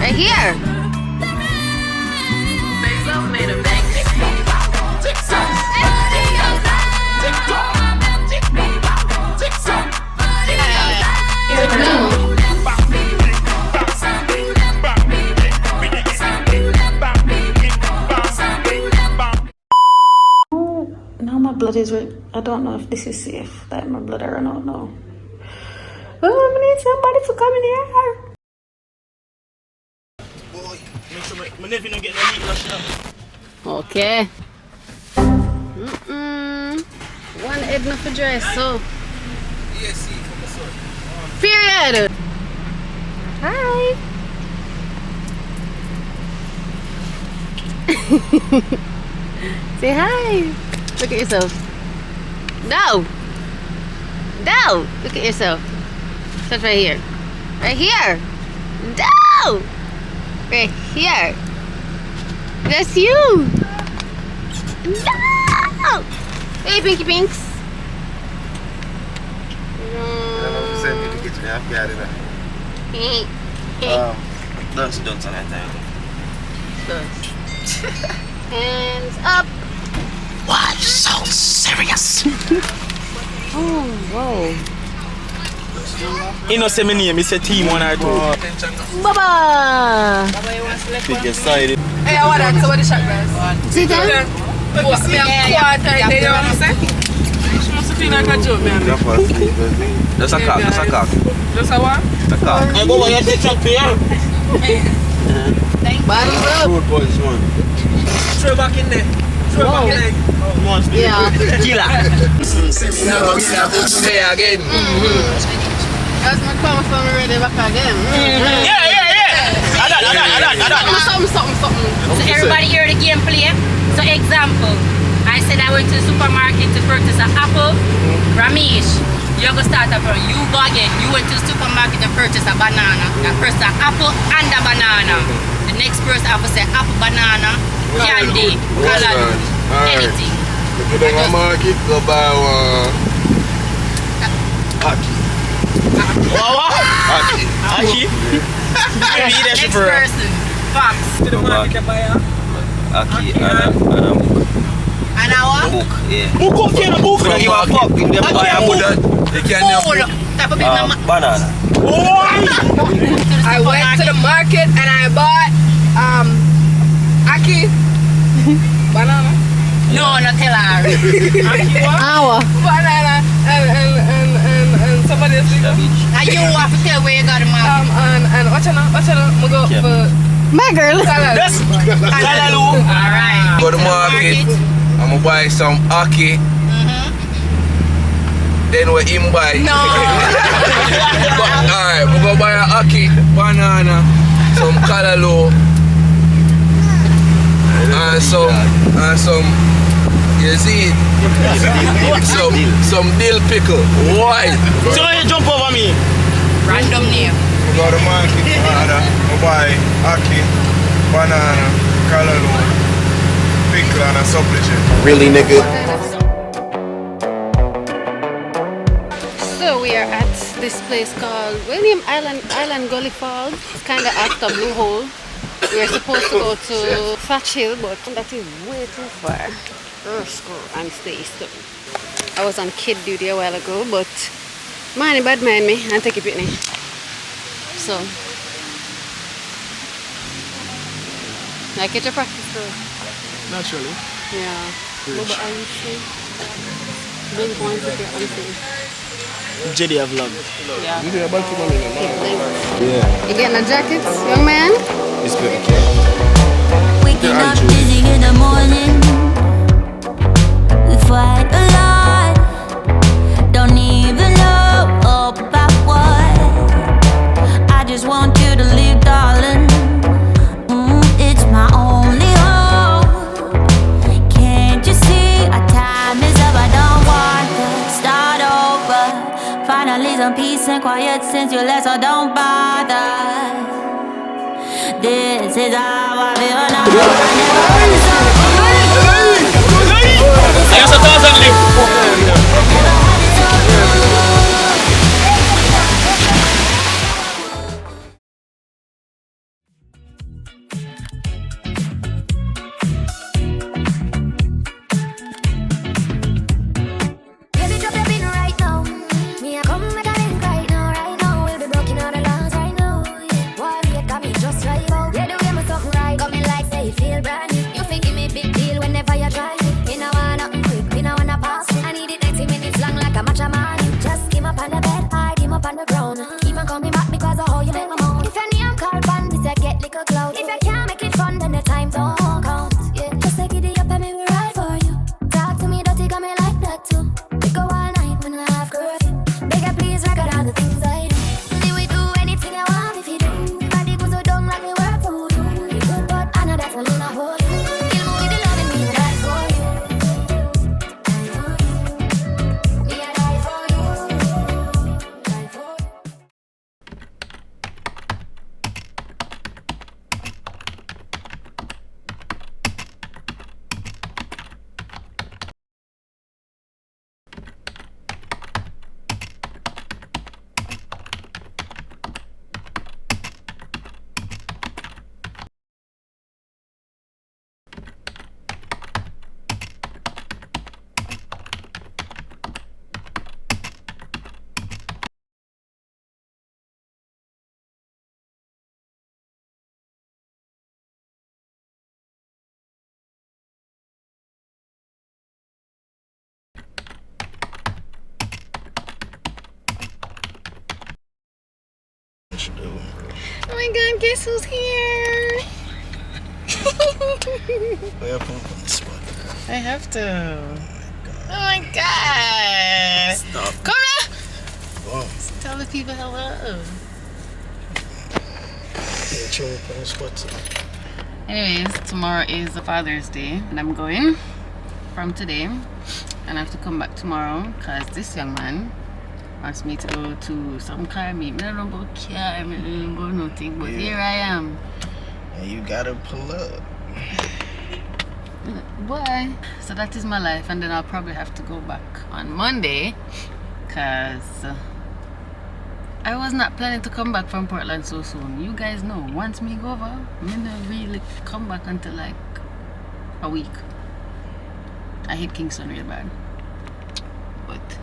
Right here. Now my blood is red. I don't know if this is safe. That my blood I don't know. Oh, I need somebody to come in here. Boy, make sure my nephew don't get the heat rush now. Okay. One head not for dry, so. Yes, see, from the sun. Period. Hi. Say hi. Look at yourself. No. No. Look at yourself. Touch right here. Right here. No. Right here. That's you. No. Hey, Pinky Pinks. That's done tonight, Hands up. Why you so serious? Oh, whoa. You know, say my name, it's a team 1 or 2. Baba. Big excited. Hey, I want that. So what the shot, guys? See that? What? Me a quarter. They don't want to say. She must feel like a joke, man. That's a cock, that's a cock. Just a what? That's a cock. Hey, go over here, take up here. Body up. Road boys, one. Throw back in there. Throw back in there. Yeah. Killer. Say again. That's my come from already back again. Yeah. I got. Something. So everybody hear the gameplay. So example, I said I went to the supermarket to purchase an apple. Ramesh, you're gonna start up. You go again. You went to the supermarket and purchase a banana. You purchase an apple and a banana. The next person have to say apple, banana, candy, color, anything. If you don't market, go buy one. Aki. Next person, Fox. To the market, Aki and a book, yeah. Book can a book. You a fuck. If they buy a book, they can banana. I went to the market and I bought Aki banana. No, not tell her. Hour. Banana and somebody else. And you have to tell where you got them out. And Ochana, we go for My girl. salad. Yes. Salalu. Alright. Go to the market. I'm gonna buy some Aki. Then we him buy. No. Alright, we go buy a Aki, banana, some callaloo, and some you see some dill pickle. Why? So you jump over me. Random name. We go to the market, we buy Aki, banana, callaloo, pickle and a supplement. Really, nigga? So we are at this place called William Island Gully Falls. It's kind of after Blue Hole. We are supposed to go to Thatch Hill, but that is way too far. And stay eastern. I was on kid duty a while ago, but man, bad mind me and take it with me. So, I get your practice though. Naturally. Yeah. But are you sure? Blink one second, I'm saying. JD vlog. Yeah. Yeah. You getting a jacket, young man? It's good. Waking up dizzy in the morning. We fight a lot. Don't even know about what. I just want you to leave, darling. It's my only hope. Can't you see our time is up? I don't want to start over. Finally some peace and quiet since you left, so don't bother. This is how I feel now. I never understood. I got 1,000 live. god, guess who's here? I have to. Oh my god. Stop. Come on. Tell the people hello. Anyways, tomorrow is Father's Day and I'm going from today and I have to come back tomorrow because this young man wants me to go to some car meet. I don't know about car, I don't know about nothing, but here I am. And you gotta pull up. Boy, so that is my life, and then I'll probably have to go back on Monday because I was not planning to come back from Portland so soon. You guys know, once me go over, I'm gonna really come back until like a week. I hate Kingston real bad. But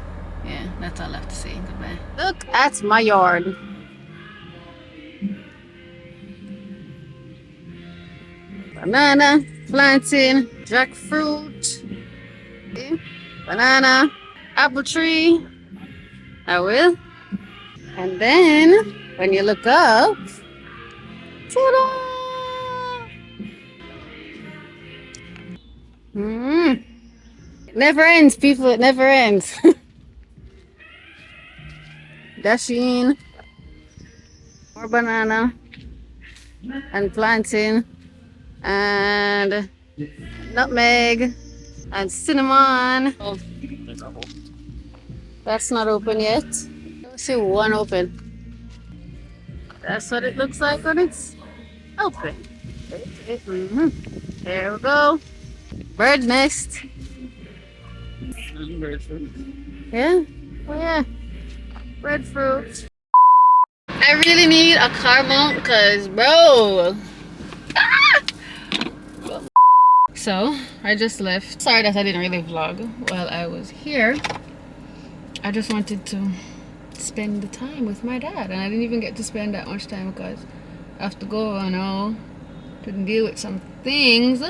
yeah, that's all I have to say. Goodbye. Look at my yard. Banana, plantain, jackfruit, okay, banana, apple tree. I will. And then when you look up, ta-da! It never ends, people. It never ends. Dashing, more banana, and plantain, and nutmeg, and cinnamon. Oh, that's not open yet. Let's see one open. That's what it looks like when it's open. There we go. Bird nest. Yeah? Oh yeah. Breadfruit. I really need a car mount because, bro. So, I just left. Sorry that I didn't really vlog while I was here. I just wanted to spend the time with my dad, and I didn't even get to spend that much time because I have to go, you know, to deal with some things.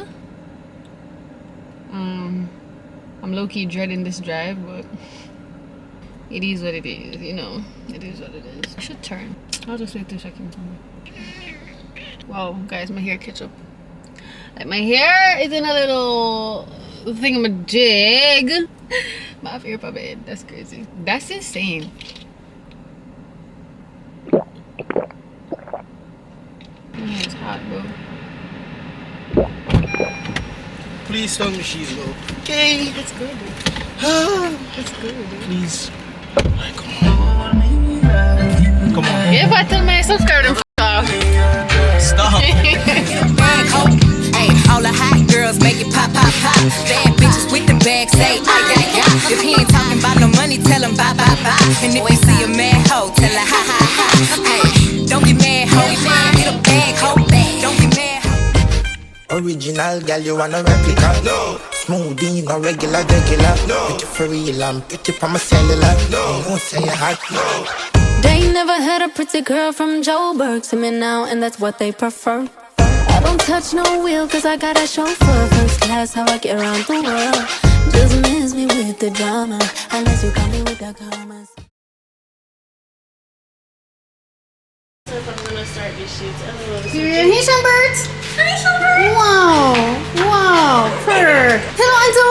I'm low-key dreading this drive, but it is what it is, you know. It is what it is. I should turn. I'll just wait till I can come. Wow, guys, my hair catch up. Like, my hair is in a little thingamajig. My hair for bed. That's crazy. That's insane. It's hot, bro. Please tell me she's low. Okay. It's good, dude. It's good, dude. Please. Like, come on. Come on. If I tell my subscriber to off. Stop. Hey, all the hot girls make it pop, pop, pop. Bad bitches with the bag say, ay. If he ain't talking about no money, tell him bye, bye, bye. And if you see a mad hoe, tell her ha, ha, ha. Hey, don't get mad, hoe. Get a bag, hoe. Don't get mad, hoe. Original girl, you want a replica? No. Smoothie, no regular. No. Pretty for real, I'm pretty from a cellular. No. Don't say you hot. No. They never had a pretty girl from Joburg to me now, and that's what they prefer. I don't touch no wheel cause I got a chauffeur. First class, how I get around the world. Just miss me with the drama, unless you got me with the commas. So if I'm gonna start this shoot, Haitian birds? Wow, purr. Hello, Anto.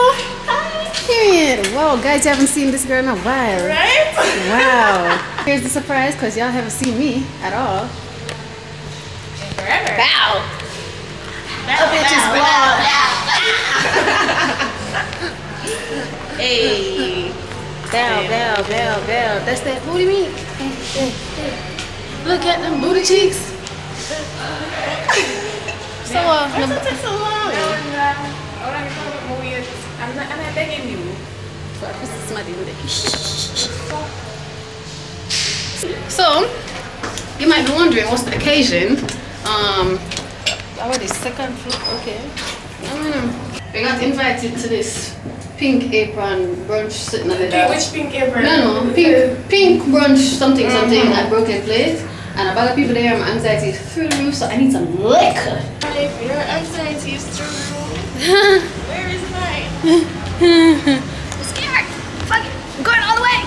Hi. Period. Wow, guys, you haven't seen this girl in a while. right? Wow. Here's the surprise because y'all haven't seen me at all. Forever. Bow. Hey. Bow. That's that booty meat. Hey. Look at them booty cheeks. So, What's it so long? I'm not begging you. So, you might be wondering what's the occasion. Already second floor, okay. We got invited to this pink apron brunch sitting at the Okay, which pink apron? No, pink brunch something at Broken Plate. And a bag of people there, my anxiety is through the roof, so I need some liquor. Your anxiety is through the roof. Where is mine? I'm scared. Fuck it. I'm going all the way.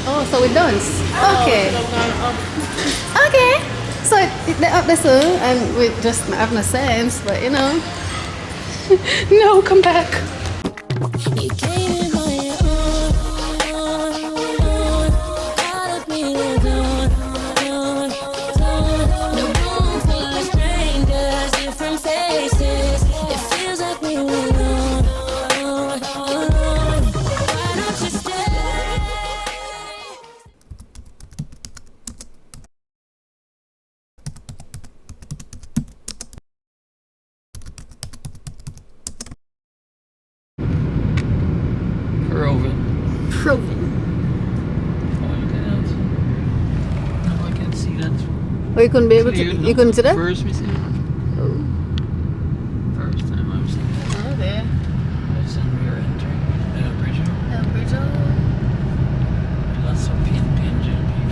Oh, so we're done. Okay. Okay. So they're up there, so, and we just have no sense, but you know. No, come back. You came in on your own, out of me the room full of strangers, different faces. It feels like we were alone. Why don't you stay? Proven. Oh, you cannot. No, I can't see that. Oh, you couldn't be able to. You couldn't see that? First, we see it. First time I've seen it. Oh, there. I've seen we were entering Bridge. Bridge. Lots of PNG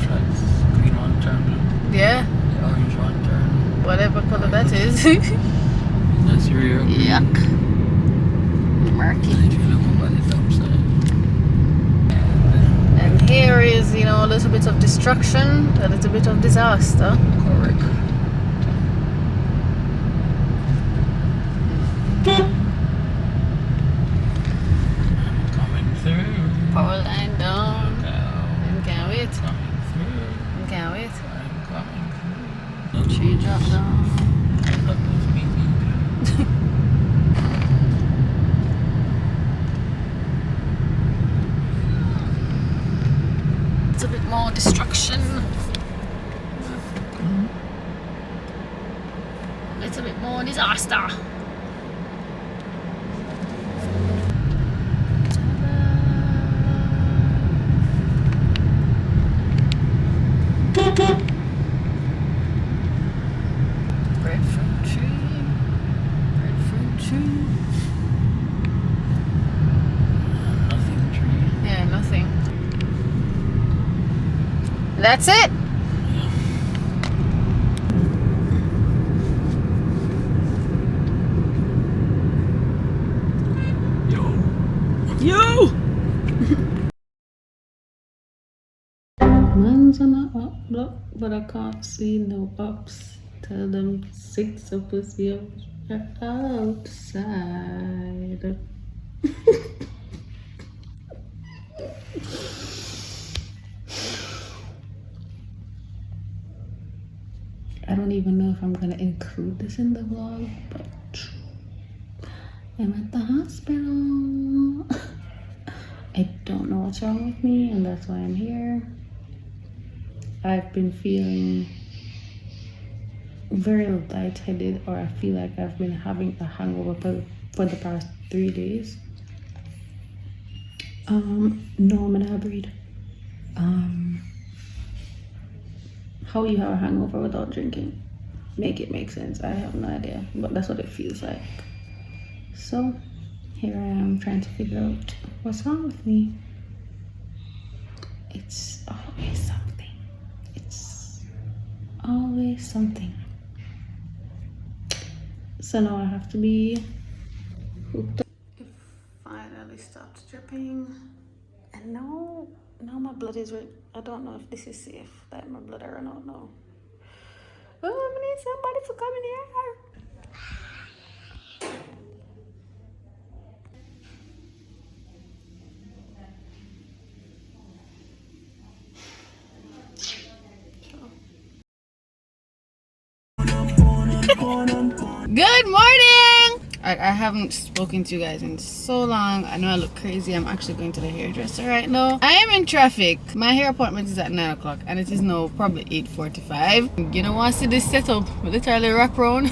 flags. Green one, turn blue. Yeah. The orange one, turn. Whatever color that is. That's your rear. Yuck. Murky. And if you look up at the top side. And here is, you know, a little bit of destruction, a little bit of disaster. Correct. Coming through. Power line down. And can't wait. Coming through. And can't wait. I'm coming through. Tree drop down. Look, it's me. It's a bit more destruction. A little bit more disaster. Breadfruit tree. Breadfruit tree. Nothing tree. Yeah, nothing. That's it. Yo! Man's on a up block, but I can't see no ups. Tell them 6 of us here outside. I don't even know if I'm gonna include this in the vlog, but I'm at the hospital. I don't know what's wrong with me, and that's why I'm here. I've been feeling very lightheaded, or I feel like I've been having a hangover for the past 3 days. No, I'm gonna breathe. How you have a hangover without drinking? Make it make sense. I have no idea, but that's what it feels like. So here I am trying to figure out what's wrong with me. It's always something. It's always something. So now I have to be hooked up. It finally stopped dripping, and now my blood is red. I don't know if this is safe. That my blood, I don't know. Oh, I need somebody to come in here. Good morning! I haven't spoken to you guys in so long. I know I look crazy. I'm actually going to the hairdresser right now. I am in traffic. My hair appointment is at 9 o'clock and it is now probably 8:45. You know, want to see this setup? We literally wrap around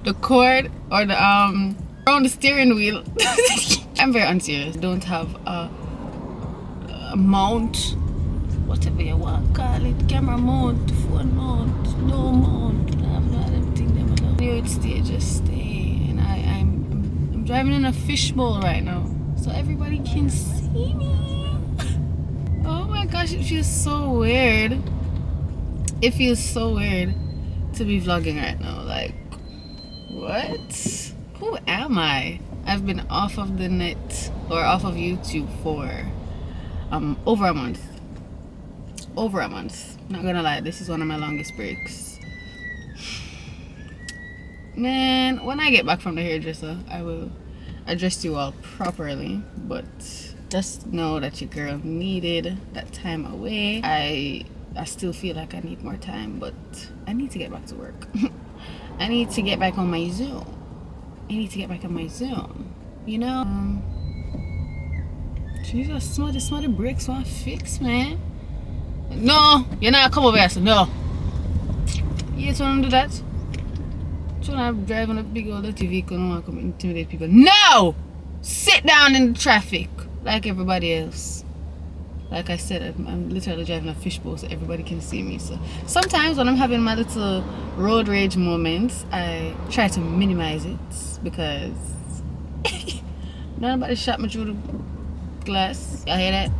the cord or the around the steering wheel. I'm very unserious. Don't have a mount, whatever you want to call it, camera mount, phone mount, no mount. I have not everything them alone. Here it stay, just stay. And I'm driving in a fishbowl right now, so everybody can see me. Oh my gosh, it feels so weird. It feels so weird to be vlogging right now. Like, what? Who am I? I've been off of the net or off of YouTube for over a month. over a month. Not gonna lie, this is one of my longest breaks. Man, when I get back from the hairdresser, I will address you all properly, but just know that your girl needed that time away. I still feel like I need more time, but I need to get back to work. I need to get back on my Zoom. You know? Jesus, somebody breaks one fix, man. No, you're not come over here, so no. You just want to do that? Trying to drive on a big old dirty vehicle and want to come intimidate people. No! Sit down in the traffic like everybody else. Like I said, I'm literally driving a fishbowl so everybody can see me. So sometimes when I'm having my little road rage moments, I try to minimize it because nobody shot me through the glass. Y'all hear that?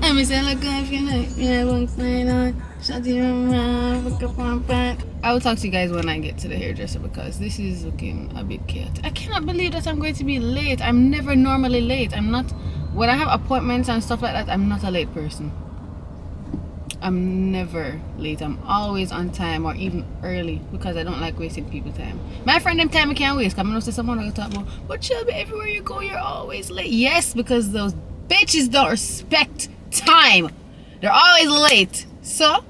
I'm saying like if you like, yeah, one thing on. I will talk to you guys when I get to the hairdresser because this is looking a bit chaotic. I cannot believe that I'm going to be late. I'm never normally late. I'm not, when I have appointments and stuff like that, I'm not a late person. I'm never late. I'm always on time or even early because I don't like wasting people's time. My friend, them time I can't waste because I know someone I talk about, but Shelby, everywhere you go, you're always late. Yes, because those bitches don't respect time. They're always late. So,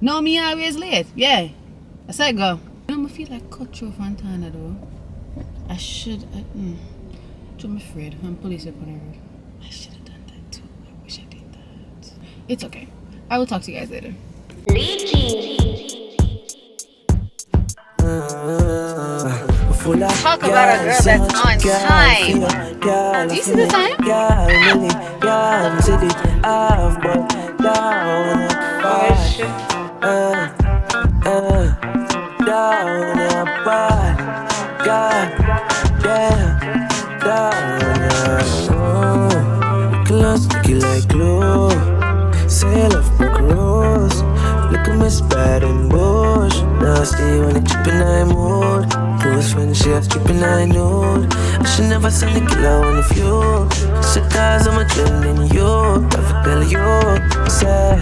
no, me always late. Yeah. I said go. I feel like cut through Fontana though. I should. I'm afraid. I'm police up on the road. I should have done that too. I wish I did that. It's okay. I will talk to you guys later. Talk about a girl that's on time. Do you see the time? Sticky like glue. Say I love my grows. Look at Miss Bad and Bush. Nasty when it's tripping I mood. Close friendships tripping I nude. I should never send the killer on the fuel. So guys I'm a trend in you. Traffic tell you. Say,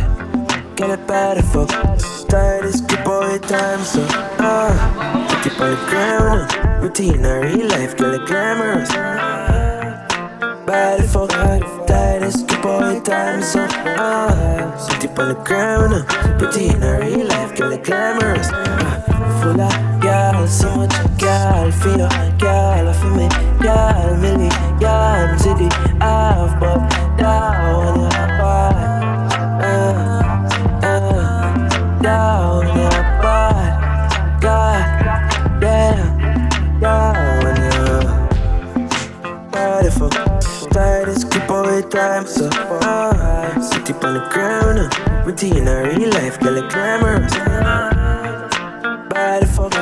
get it better fuck. Tired is keep all your time so keep on the ground. Routine or real life, girl it glamorous. Bad fuck. Tired is keep all your time so deep on the ground. Routine or real life, girl it glamorous. Full of girl, so much girl for you, girl for me, girl Millie, girl zidii, I've but down your body, down your body, God damn, down your body fuck. Tired is keep all your time so sit deep on the ground. Routine or real life, girl it glamorous. Body fuck,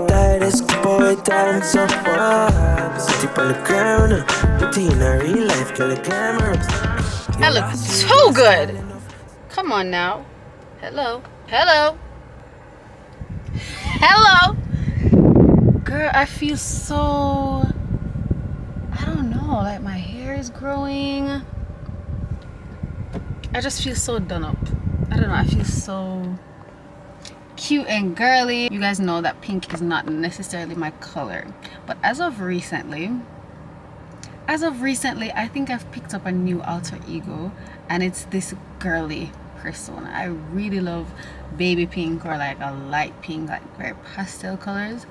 tired is keep all your time so sit deep on the ground. Routine or real life, girl it glamorous. That looks so good. Come on now. Hello. Girl, I feel so, I don't know, like my hair is growing. I just feel so done up. I don't know, I feel so cute and girly. You guys know that pink is not necessarily my color, but as of recently I think I've picked up a new alter ego, and it's this girly persona. I really love baby pink or like a light pink, like very pastel colors.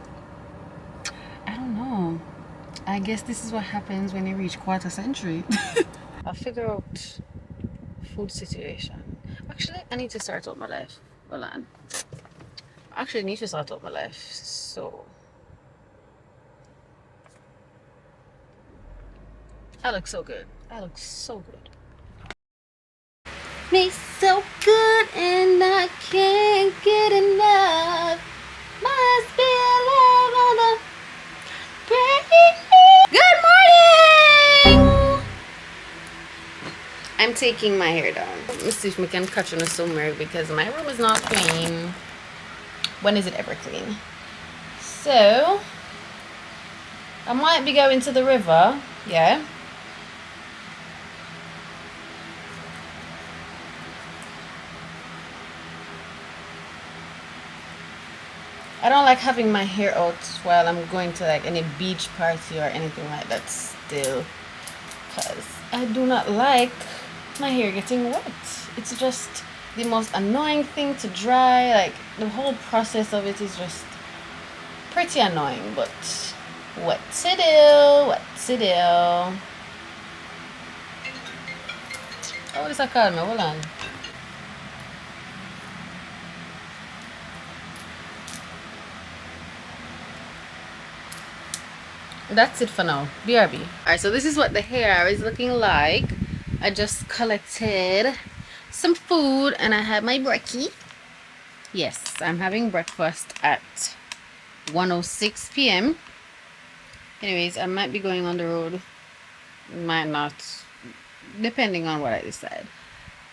I don't know, I guess this is what happens when you reach quarter century. I'll figure out food situation. Actually, I need to start out my life. Hold on. Actually, I need to start out my life. So I look so good. Me so good and I can't get enough. Must be a love on the brain. Good morning! I'm taking my hair down. Let me see if we can catch on somewhere because my room is not clean. When is it ever clean? So I might be going to the river, yeah. I don't like having my hair out while I'm going to like any beach party or anything like that still, because I do not like my hair getting wet. It's just the most annoying thing to dry. Like the whole process of it is just pretty annoying, but what to do, what to do. Oh, this I call me, hold on. That's it for now. BRB. Alright, so this is what the hair is looking like. I just collected some food and I had my brekkie. Yes, I'm having breakfast at 1:06 p.m. Anyways, I might be going on the road. Might not, depending on what I decide.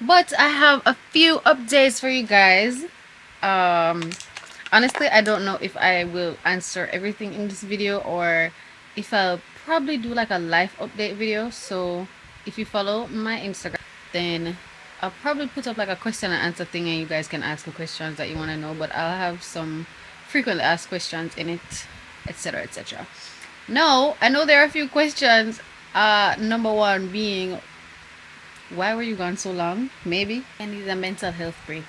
But I have a few updates for you guys. Honestly, I don't know if I will answer everything in this video or if I'll probably do like a life update video. So if you follow my Instagram, then I'll probably put up like a question and answer thing and you guys can ask the questions that you want to know, but I'll have some frequently asked questions in it, etc, etc. Now I know there are a few questions. Number one being, why were you gone so long? Maybe I need a mental health break.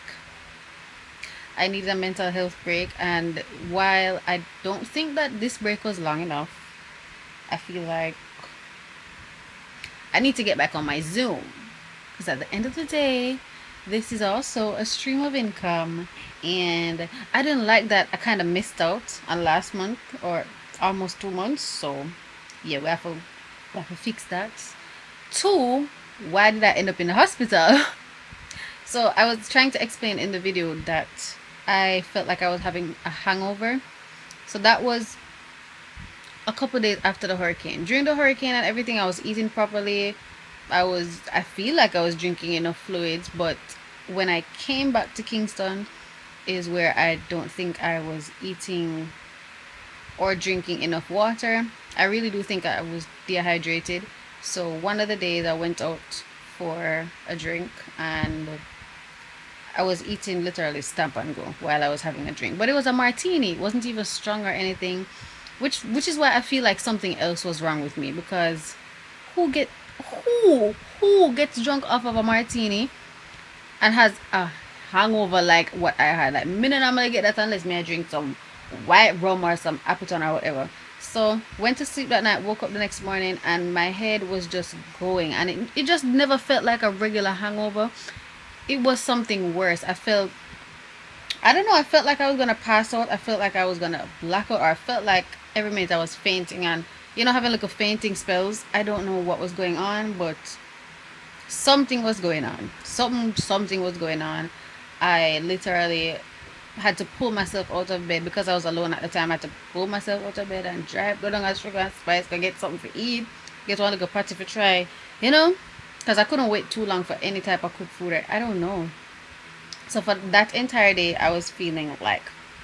I need a mental health break, and while I don't think that this break was long enough, I feel like I need to get back on my Zoom, because at the end of the day, this is also a stream of income, and I didn't like that I kind of missed out on last month or almost 2 months. So yeah, we have to fix that. Two, why did I end up in the hospital? So I was trying to explain in the video that I felt like I was having a hangover. So that was a couple days after the hurricane. During the hurricane and everything, I was eating properly. I feel like I was drinking enough fluids, but when I came back to Kingston is where I don't think I was eating or drinking enough water. I really do think I was dehydrated. So one of the days I went out for a drink and I was eating literally stamp and go while I was having a drink, but it was a martini. It wasn't even strong or anything, which is why I feel like something else was wrong with me, because who gets drunk off of a martini and has a hangover like what I had? Like, me not normally get that unless me I drink some white rum or some Appleton or whatever. So went to sleep that night, woke up the next morning, and my head was just going, and it just never felt like a regular hangover. It was something worse. I felt like I was gonna pass out. I felt like I was gonna black out, or I felt like every minute I was fainting, and having like a fainting spells. I don't know what was going on, but something was going on. Something was going on. I literally had to pull myself out of bed because I was alone at the time. I had to pull myself out of bed and go down at Sugar and Spice, go get something to eat, get one little patty for try, because I couldn't wait too long for any type of cooked food. I don't know. So for that entire day, I was feeling like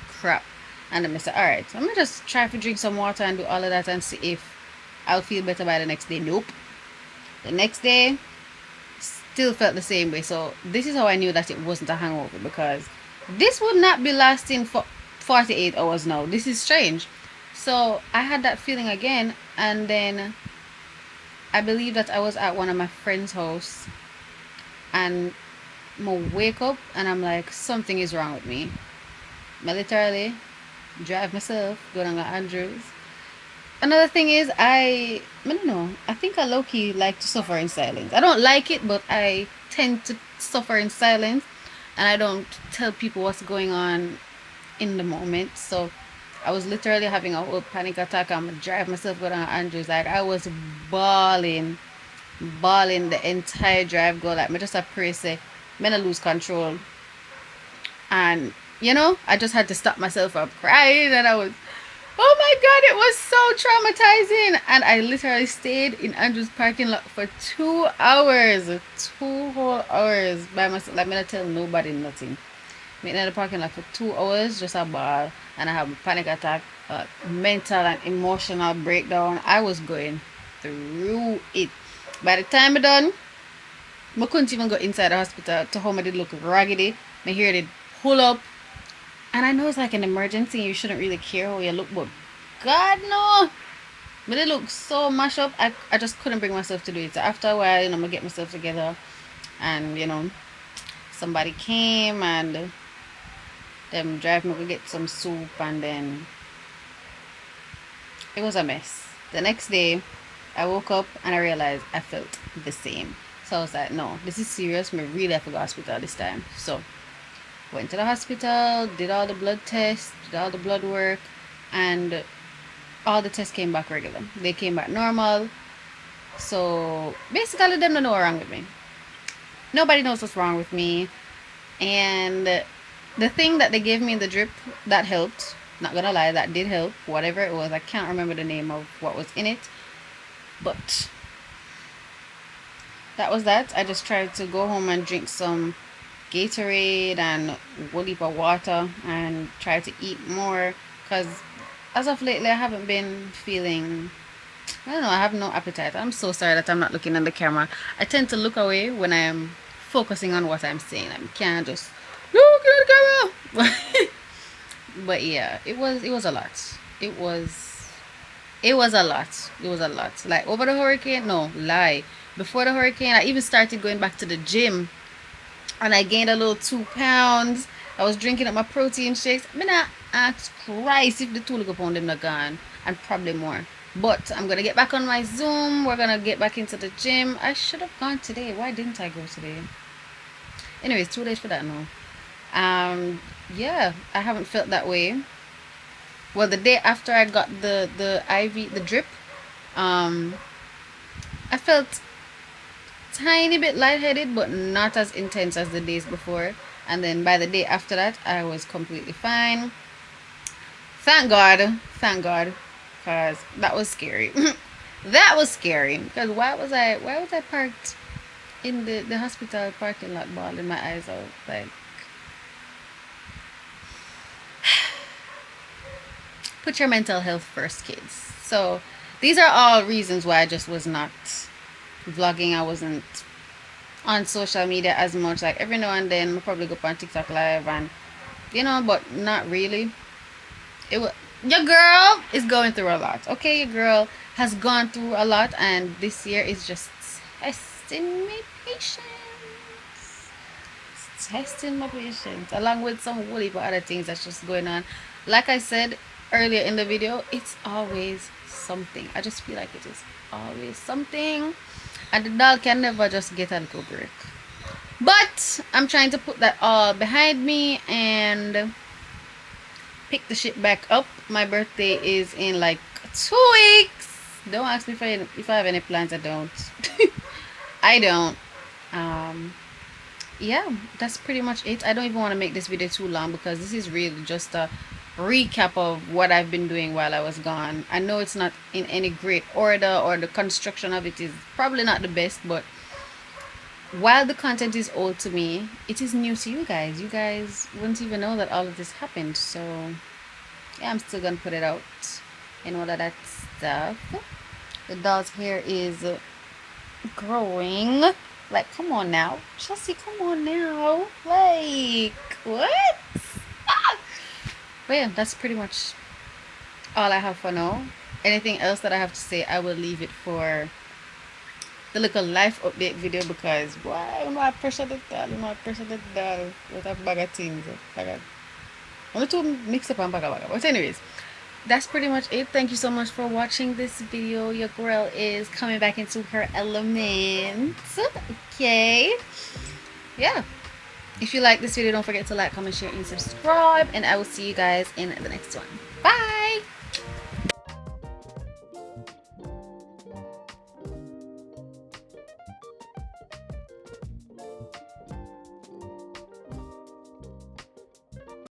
crap. And then I said, alright, I'm gonna just try to drink some water and do all of that and see if I'll feel better by the next day. Nope. The next day, still felt the same way. So this is how I knew that it wasn't a hangover, because this would not be lasting for 48 hours now. This is strange. So I had that feeling again, and then I believe that I was at one of my friend's house, and I wake up and I'm like, something is wrong with me. I literally drive myself, go down to Andrews. Another thing is, I don't know, I think I low-key like to suffer in silence. I don't like it, but I tend to suffer in silence, and I don't tell people what's going on in the moment. So I was literally having a whole panic attack. I'm gonna drive myself go down to Andrews. Like, I was bawling the entire drive go. Like, I just have pray say I'm gonna lose control, and I just had to stop myself from crying, and I was, oh my god, it was so traumatizing. And I literally stayed in Andrew's parking lot for 2 hours, 2 whole hours by myself. Like, I'm not tell nobody nothing. I'm in the parking lot for 2 hours, just a ball, and I have a panic attack, mental and emotional breakdown. I was going through it. By the time I done, I couldn't even go inside the hospital to home. I did look raggedy. My hair did pull up, And I know it's like an emergency, you shouldn't really care how you look, but God no, but it looks so mashed up. I just couldn't bring myself to do it. So after a while, you know, I'm gonna get myself together, and you know, somebody came and them drive me to get some soup, and then it was a mess. The next day I woke up and I realized I felt the same. So I was like, no, this is serious. I really have to go to the hospital this time. So went to the hospital, did all the blood tests, did all the blood work, and all the tests came back regular. They came back normal. So basically them don't know what's wrong with me. Nobody knows what's wrong with me. And the thing that they gave me in the drip, that helped. Not gonna lie, that did help. Whatever it was, I can't remember the name of what was in it, but that was that. I just tried to go home and drink some Gatorade and a whole heap of water and try to eat more, because as of lately I haven't been feeling, I don't know, I have no appetite. I'm so sorry that I'm not looking at the camera. I tend to look away when I'm focusing on what I'm saying. I can't just look at the camera. But yeah, it was a lot. It was a lot. Like over the hurricane, no lie, before the hurricane I even started going back to the gym, and I gained a little 2 pounds. I was drinking up my protein shakes. I mean, I asked Christ if the 2 little pound them not gone, and probably more. But I'm gonna get back on my Zoom. We're gonna get back into the gym. I should have gone today. Why didn't I go today? Anyways, too late for that now. Yeah, I haven't felt that way. Well, the day after I got the IV, the drip, I felt tiny bit lightheaded, but not as intense as the days before. And then by the day after that, I was completely fine. Thank God, because that was scary. That was scary, because why was I parked in the hospital parking lot bawling my eyes out? Like, put your mental health first, kids. So these are all reasons why I just was not vlogging. I wasn't on social media as much. Like every now and then I'll probably go up on TikTok live, and you know, but not really. It was, your girl is going through a lot. Okay, your girl has gone through a lot, and this year is just testing my patience. It's testing my patience, along with some whole heap of other things that's just going on. Like I said earlier in the video, it's always something. I just feel like it is always something, and the doll can never just get a little break. But I'm trying to put that all behind me and pick the shit back up. My birthday is in like 2 weeks. Don't ask me if I have any plans. I don't. I don't. Yeah, that's pretty much it. I don't even want to make this video too long, because this is really just a recap of what I've been doing while I was gone. I know it's not in any great order, or the construction of it is probably not the best, but while the content is old to me, it is new to you guys. You guys wouldn't even know that all of this happened. So yeah, I'm still gonna put it out and all of that stuff. The doll's hair is growing. Like, come on now, Chelsea, come on now. Like, what? But yeah, that's pretty much all I have for now. Anything else that I have to say, I will leave it for the little life update video, because why am I pressure the doll? With a bag of things. I'm too mixed up and bag. But anyways, that's pretty much it. Thank you so much for watching this video. Your girl is coming back into her element. Okay, yeah. If you like this video, don't forget to like, comment, share, and subscribe. And I will see you guys in the next one. Bye!